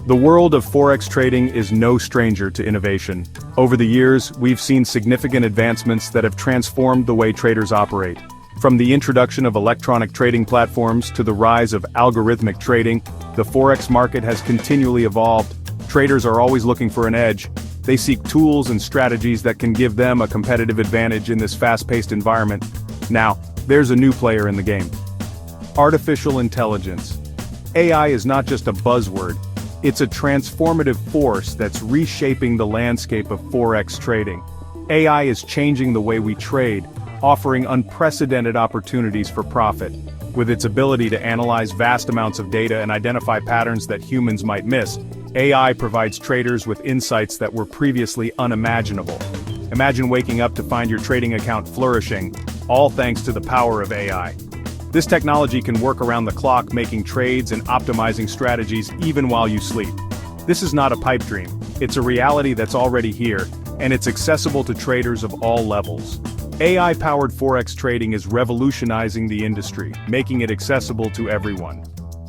The world of Forex trading is no stranger to innovation. Over the years, we've seen significant advancements that have transformed the way traders operate. From the introduction of electronic trading platforms to the rise of algorithmic trading, the Forex market has continually evolved. Traders are always looking for an edge. They seek tools and strategies that can give them a competitive advantage in this fast-paced environment. Now, there's a new player in the game. Artificial intelligence. AI is not just a buzzword. It's a transformative force that's reshaping the landscape of Forex trading. AI is changing the way we trade, offering unprecedented opportunities for profit. With its ability to analyze vast amounts of data and identify patterns that humans might miss, AI provides traders with insights that were previously unimaginable. Imagine waking up to find your trading account flourishing, all thanks to the power of AI. This technology can work around the clock, making trades and optimizing strategies even while you sleep. This is not a pipe dream. It's a reality that's already here, and it's accessible to traders of all levels. AI-powered Forex trading is revolutionizing the industry, making it accessible to everyone.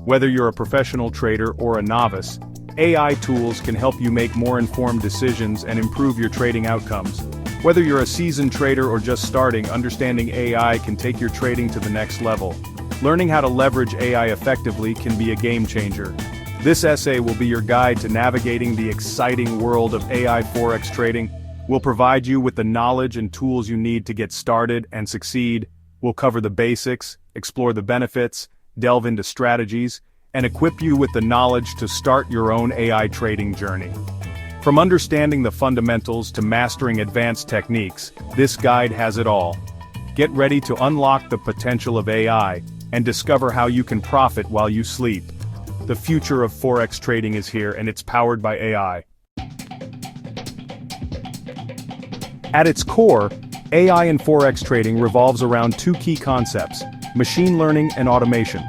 Whether you're a professional trader or a novice, AI tools can help you make more informed decisions and improve your trading outcomes. Whether you're a seasoned trader or just starting, understanding AI can take your trading to the next level. Learning how to leverage AI effectively can be a game changer. This essay will be your guide to navigating the exciting world of AI Forex trading. We'll provide you with the knowledge and tools you need to get started and succeed. We'll cover the basics, explore the benefits, delve into strategies, and equip you with the knowledge to start your own AI trading journey. From understanding the fundamentals to mastering advanced techniques, this guide has it all. Get ready to unlock the potential of AI and discover how you can profit while you sleep. The future of Forex trading is here, and it's powered by AI. At its core, AI in Forex trading revolves around two key concepts: machine learning and automation.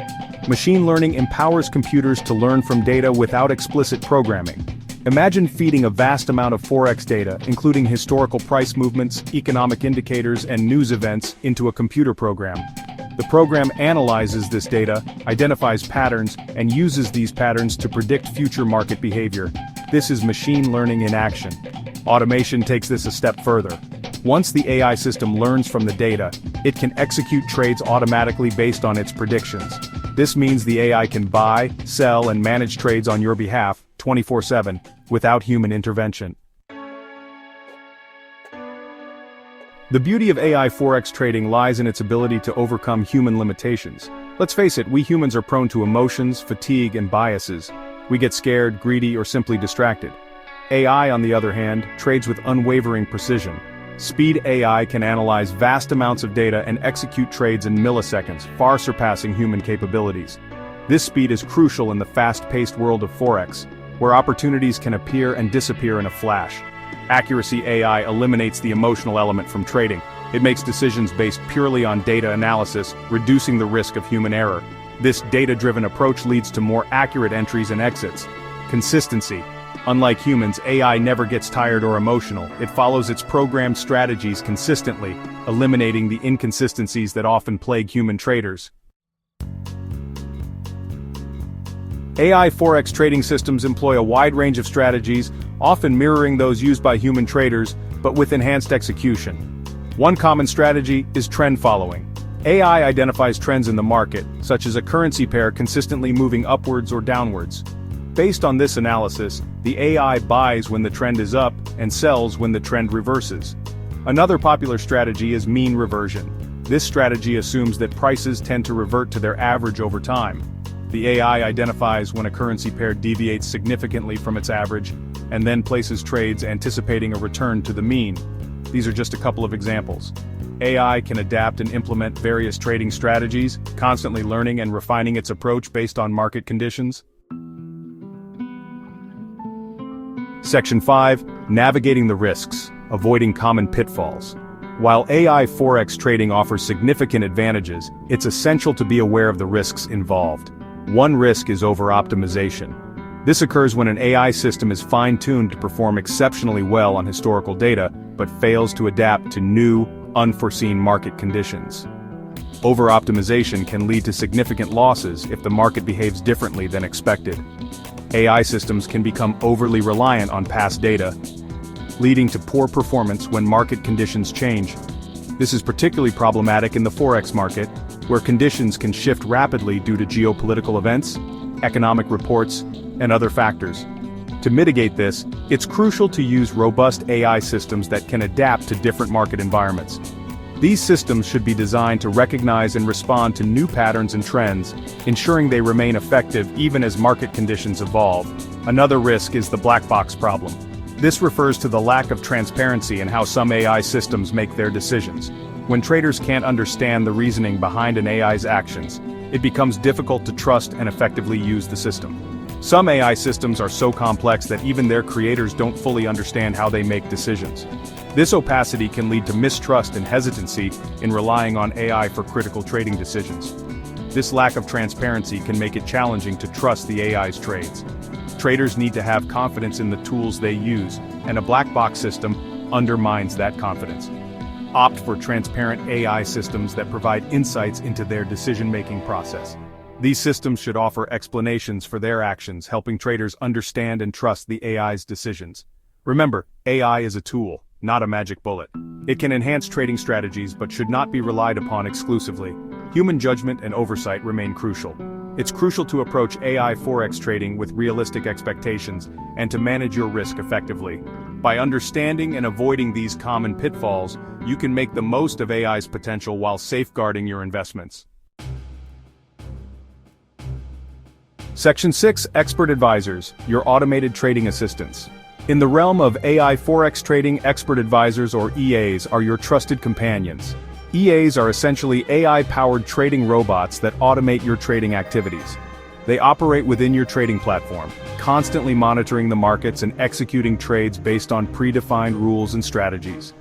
Machine learning empowers computers to learn from data without explicit programming. Imagine feeding a vast amount of Forex data, including historical price movements, economic indicators, and news events, into a computer program. The program analyzes this data, identifies patterns, and uses these patterns to predict future market behavior. This is machine learning in action. Automation takes this a step further. Once the AI system learns from the data, it can execute trades automatically based on its predictions. This means the AI can buy, sell, and manage trades on your behalf, 24/7, without human intervention. The beauty of AI Forex trading lies in its ability to overcome human limitations. Let's face it, we humans are prone to emotions, fatigue, and biases. We get scared, greedy, or simply distracted. AI, on the other hand, trades with unwavering precision. Speed AI can analyze vast amounts of data and execute trades in milliseconds, far surpassing human capabilities. This speed is crucial in the fast-paced world of Forex, where opportunities can appear and disappear in a flash. Accuracy AI eliminates the emotional element from trading. It makes decisions based purely on data analysis, reducing the risk of human error. This data-driven approach leads to more accurate entries and exits. Consistency. Unlike humans, AI never gets tired or emotional. It follows its programmed strategies consistently, eliminating the inconsistencies that often plague human traders. AI Forex trading systems employ a wide range of strategies, often mirroring those used by human traders, but with enhanced execution. One common strategy is trend following. AI identifies trends in the market, such as a currency pair consistently moving upwards or downwards. Based on this analysis, the AI buys when the trend is up and sells when the trend reverses. Another popular strategy is mean reversion. This strategy assumes that prices tend to revert to their average over time. The AI identifies when a currency pair deviates significantly from its average, and then places trades anticipating a return to the mean. These are just a couple of examples. AI can adapt and implement various trading strategies, constantly learning and refining its approach based on market conditions. Section 5. Navigating the risks, avoiding common pitfalls. While AI Forex trading offers significant advantages, it's essential to be aware of the risks involved. One risk is over-optimization. This occurs when an AI system is fine-tuned to perform exceptionally well on historical data, but fails to adapt to new, unforeseen market conditions. Over-optimization can lead to significant losses if the market behaves differently than expected. AI systems can become overly reliant on past data, leading to poor performance when market conditions change. This is particularly problematic in the Forex market, where conditions can shift rapidly due to geopolitical events, economic reports, and other factors. To mitigate this, it's crucial to use robust AI systems that can adapt to different market environments. These systems should be designed to recognize and respond to new patterns and trends, ensuring they remain effective even as market conditions evolve. Another risk is the black box problem. This refers to the lack of transparency in how some AI systems make their decisions. When traders can't understand the reasoning behind an AI's actions, it becomes difficult to trust and effectively use the system. Some AI systems are so complex that even their creators don't fully understand how they make decisions. This opacity can lead to mistrust and hesitancy in relying on AI for critical trading decisions. This lack of transparency can make it challenging to trust the AI's trades. Traders need to have confidence in the tools they use, and a black box system undermines that confidence. Opt for transparent AI systems that provide insights into their decision-making process. These systems should offer explanations for their actions, helping traders understand and trust the AI's decisions. Remember, AI is a tool, not a magic bullet. It can enhance trading strategies but should not be relied upon exclusively. Human judgment and oversight remain crucial. It's crucial to approach AI Forex trading with realistic expectations and to manage your risk effectively. By understanding and avoiding these common pitfalls, you can make the most of AI's potential while safeguarding your investments. Section 6. Expert Advisors, your automated trading assistants. In the realm of AI Forex trading, expert advisors or EAs are your trusted companions. EAs are essentially AI-powered trading robots that automate your trading activities. They operate within your trading platform, constantly monitoring the markets and executing trades based on predefined rules and strategies.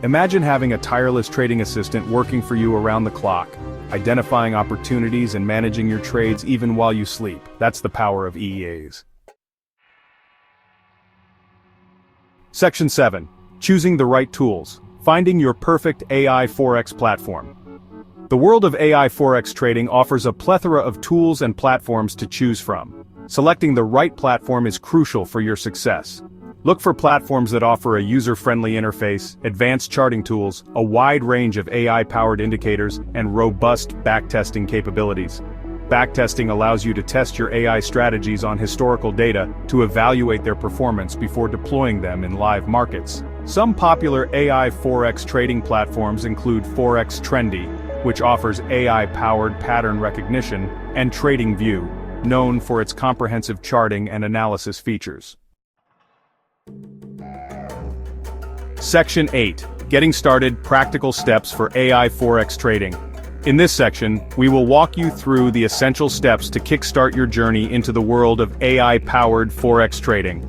Imagine having a tireless trading assistant working for you around the clock, identifying opportunities and managing your trades even while you sleep. That's the power of EAs. Section 7. Choosing the right tools. Finding your perfect AI Forex platform. The world of AI Forex trading offers a plethora of tools and platforms to choose from. Selecting the right platform is crucial for your success. Look for platforms that offer a user-friendly interface, advanced charting tools, a wide range of AI-powered indicators, and robust backtesting capabilities. Backtesting allows you to test your AI strategies on historical data to evaluate their performance before deploying them in live markets. Some popular AI Forex trading platforms include Forex Trading, which offers AI-powered pattern recognition, and TradingView, known for its comprehensive charting and analysis features. Section 8. Getting started, practical steps for AI Forex trading. In this section, we will walk you through the essential steps to kickstart your journey into the world of AI-powered Forex trading.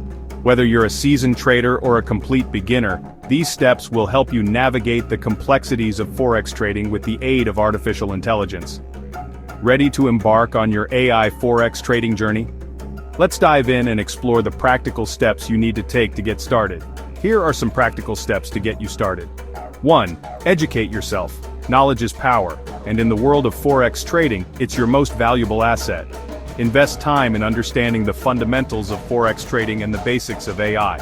Whether you're a seasoned trader or a complete beginner, these steps will help you navigate the complexities of Forex trading with the aid of artificial intelligence. Ready to embark on your AI Forex trading journey? Let's dive in and explore the practical steps you need to take to get started. Here are some practical steps to get you started. 1. Educate yourself. Knowledge is power, and in the world of Forex trading, it's your most valuable asset. Invest time in understanding the fundamentals of Forex trading and the basics of AI.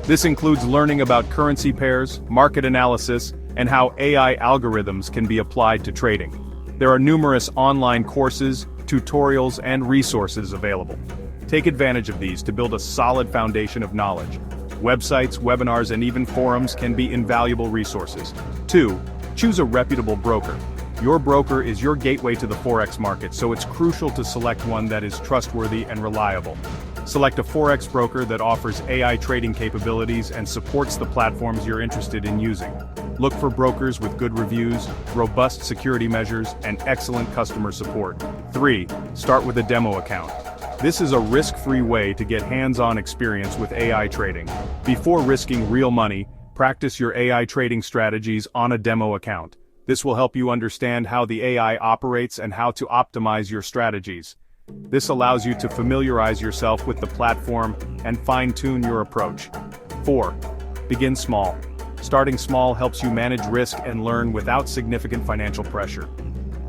This includes learning about currency pairs, market analysis, and how AI algorithms can be applied to trading. There are numerous online courses, tutorials, and resources available. Take advantage of these to build a solid foundation of knowledge. Websites, webinars, and even forums can be invaluable resources. 2. Choose a reputable broker. Your broker is your gateway to the Forex market, so it's crucial to select one that is trustworthy and reliable. Select a Forex broker that offers AI trading capabilities and supports the platforms you're interested in using. Look for brokers with good reviews, robust security measures, and excellent customer support. 3. Start with a demo account. This is a risk-free way to get hands-on experience with AI trading. Before risking real money, practice your AI trading strategies on a demo account. This will help you understand how the AI operates and how to optimize your strategies. This allows you to familiarize yourself with the platform and fine-tune your approach. 4. Begin small. Starting small helps you manage risk and learn without significant financial pressure.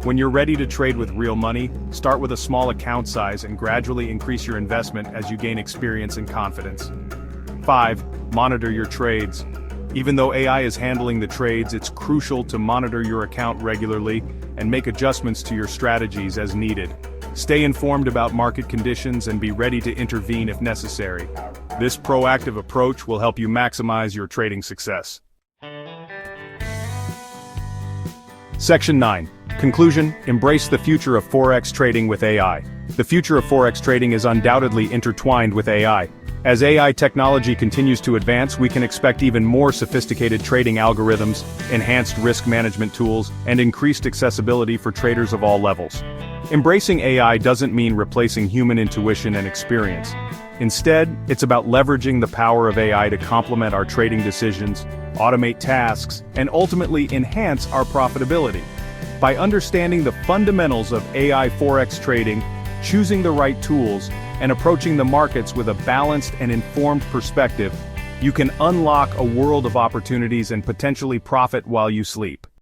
When you're ready to trade with real money, start with a small account size and gradually increase your investment as you gain experience and confidence. 5. Monitor your trades. Even though AI is handling the trades, it's crucial to monitor your account regularly and make adjustments to your strategies as needed. Stay informed about market conditions and be ready to intervene if necessary. This proactive approach will help you maximize your trading success. Section 9. Conclusion: embrace the future of Forex trading with AI. The future of Forex trading is undoubtedly intertwined with AI. As AI technology continues to advance, we can expect even more sophisticated trading algorithms, enhanced risk management tools, and increased accessibility for traders of all levels. Embracing AI doesn't mean replacing human intuition and experience. Instead, it's about leveraging the power of AI to complement our trading decisions, automate tasks, and ultimately enhance our profitability. By understanding the fundamentals of AI Forex trading, choosing the right tools, and approaching the markets with a balanced and informed perspective, you can unlock a world of opportunities and potentially profit while you sleep.